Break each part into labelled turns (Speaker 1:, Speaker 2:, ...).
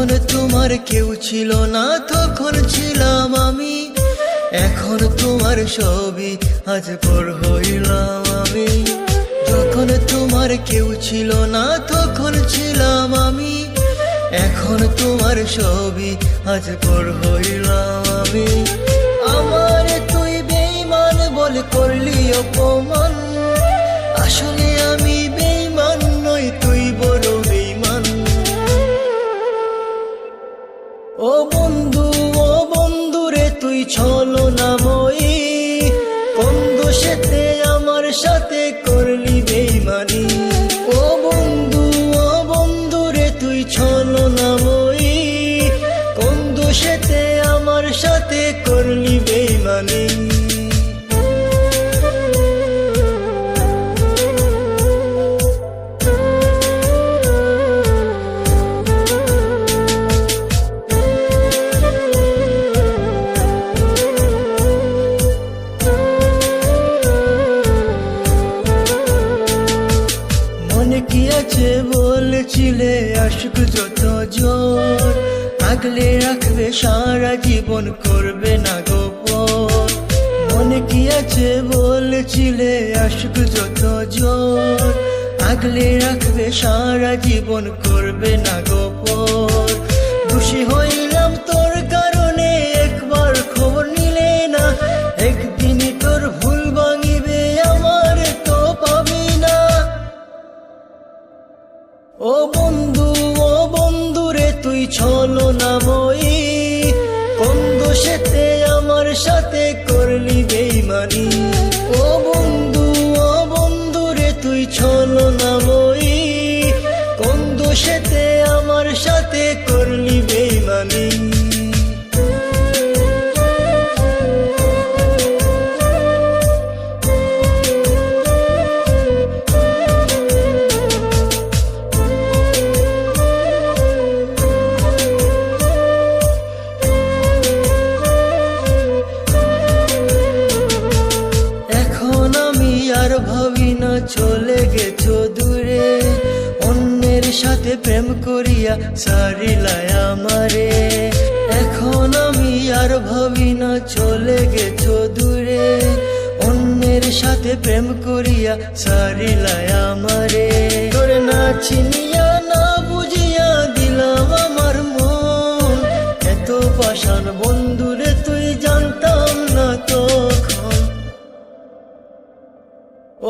Speaker 1: যখন তোমার কেউ ছিল না তখন ছিলাম আমি, এখন তোমার ছবি আজ পর হইলাম আমি। যখন তোমার কেউ ছিল না তখন ছিলাম আমি, এখন তোমার ছবি আজ পর হইলাম আমি। আমার তুই বেঈমান বলে করলি অপমান, আসলে আমি বেঈমান নই, তুই বড় বেঈমান। ও বন্ধু রে তুই ছলনাময়ী, কোন দোষেতে আমার সাথে করলি বেঈমানি। ও বন্ধু রে তুই ছলনাময়ী, কোন দোষেতে আমার সাথে করলি বেঈমানি। মনে কি আছে বলেছিলে আশিক যত জোর, আগলে রাখবে সারা জীবন করবে না গোপন। মনে কি আছে বলেছিলে আশিক যত জোর, আগলে রাখবে সারা জীবন করবে না গোপন। খুশি হইলাম তোর কারণে একবার খবর নিলে না, একদিনই তোর ভুল ভাঙিবে আমার তো পাবি না। ও বন্ধু রে তুই ছলনাময়ী, কোন দোষেতে আমার সাথে করলি বেঈমানি। ও বন্ধু রে তুই ছলনাময়ী, কোন দোষেতে আমার সাথে করলি বেঈমানি। আর ভাবি না চলে গেছো দূরে, অন্যের সাথে প্রেম করিয়া সারিলাই আমারে। এখন আমি আর ভাবি না চলে গেছো দূরে, অন্যের সাথে প্রেম করিয়া সারিলাই আমারে। তোরে না চিনিয়া না বুঝিয়া দিলাম আমার মন, এত পাষাণ বন্ধুরে তুই জানতাম না তখন।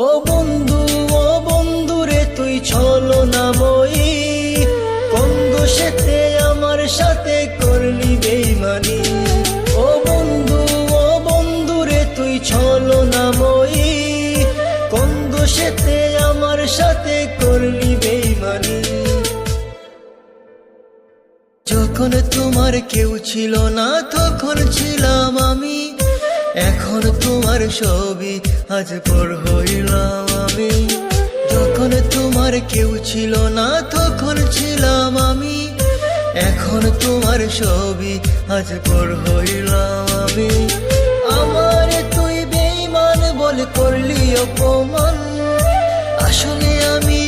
Speaker 1: ও বন্ধু রে তুই ছলনাময়ী, কোন দোষেতে আমার সাথে করলি বেঈমানি। ও বন্ধু রে তুই ছলনাময়ী, কোন দোষেতে আমার সাথে করলি বেঈমানি। যখন তোমার কেউ ছিল না তখন ছিলাম আমি, এখন তোমার ছবি আজ পর হইলাম আমি। যখন তোমার কেউ ছিল না তখন ছিলাম আমি, এখন তোমার ছবি আজ পর হইলাম আমি। আমার তুই বেঈমান বলে করলি অপমান, আসলে আমি